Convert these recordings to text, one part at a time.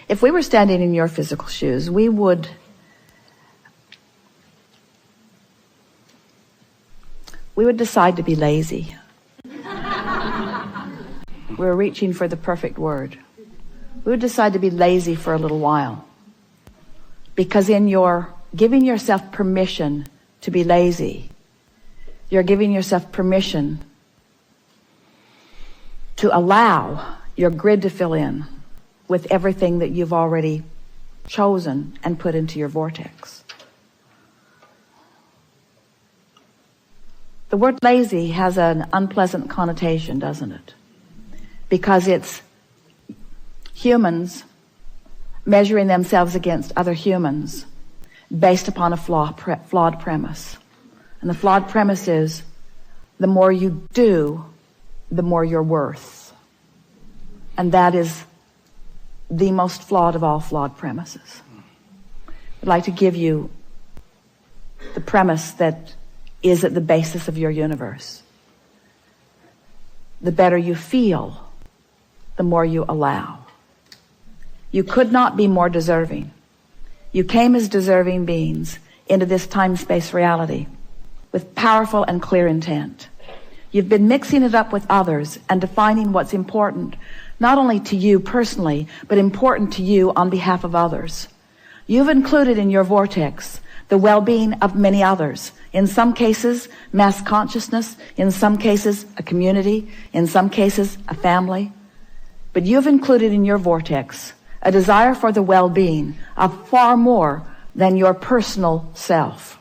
If we were standing in your physical shoes, we would decide to be lazy. We're reaching for the perfect word. We would decide to be lazy for a little while. Because in your giving yourself permission to be lazy, you're giving yourself permission to allow your grid to fill in with everything that you've already chosen and put into your vortex. The word lazy has an unpleasant connotation, doesn't it? Because it's humans measuring themselves against other humans based upon a flawed premise. And the flawed premise is, the more you do, the more you're worth. And that is the most flawed of all flawed premises. I'd like to give you the premise that is at the basis of your universe. The better you feel, the more you allow. You could not be more deserving. You came as deserving beings into this time-space reality with powerful and clear intent. You've been mixing it up with others and defining what's important, not only to you personally, but important to you on behalf of others. You've included in your vortex the well-being of many others. In some cases, mass consciousness. In some cases, a community. In some cases, a family. But you've included in your vortex a desire for the well-being of far more than your personal self.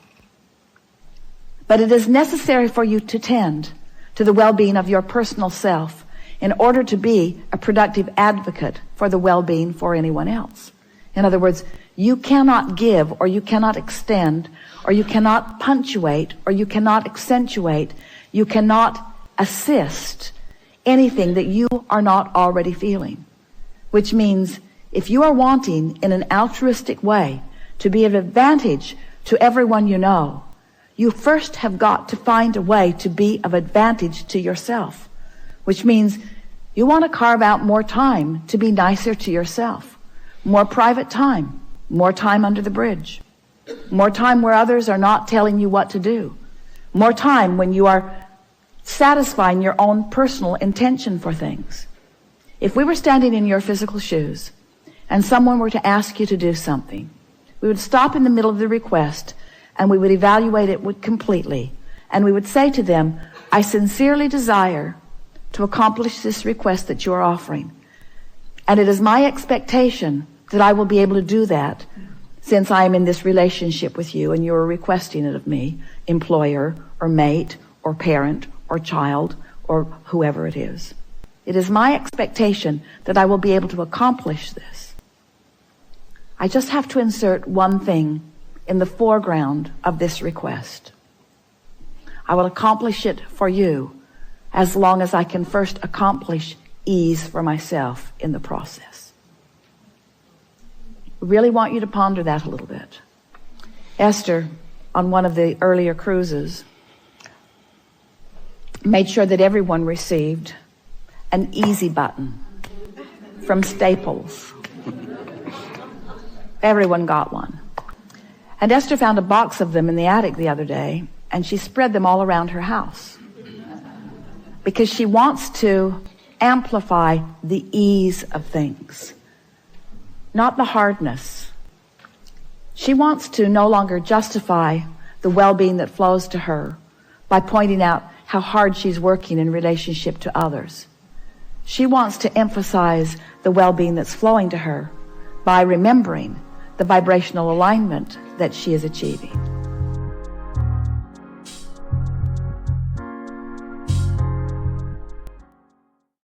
But it is necessary for you to tend to the well-being of your personal self in order to be a productive advocate for the well-being for anyone else. In other words, you cannot give, or you cannot extend, or you cannot punctuate, or you cannot accentuate, you cannot assist anything that you are not already feeling. Which means, if you are wanting in an altruistic way to be of advantage to everyone you know, you first have got to find a way to be of advantage to yourself. Which means you want to carve out more time to be nicer to yourself. More private time. More time under the bridge. More time where others are not telling you what to do. More time when you are satisfying your own personal intention for things. If we were standing in your physical shoes and someone were to ask you to do something, we would stop in the middle of the request and we would evaluate it completely. And we would say to them, I sincerely desire to accomplish this request that you are offering. And it is my expectation that I will be able to do that since I am in this relationship with you and you are requesting it of me, employer or mate or parent or child or whoever it is. It is my expectation that I will be able to accomplish this. I just have to insert one thing in the foreground of this request. I will accomplish it for you as long as I can first accomplish ease for myself in the process. I really want you to ponder that a little bit. Esther, on one of the earlier cruises, made sure that everyone received an easy button from Staples. Everyone got one. And Esther found a box of them in the attic the other day, and she spread them all around her house because she wants to amplify the ease of things, not the hardness. She wants to no longer justify the well-being that flows to her by pointing out how hard she's working in relationship to others. She wants to emphasize the well-being that's flowing to her by remembering the vibrational alignment that she is achieving.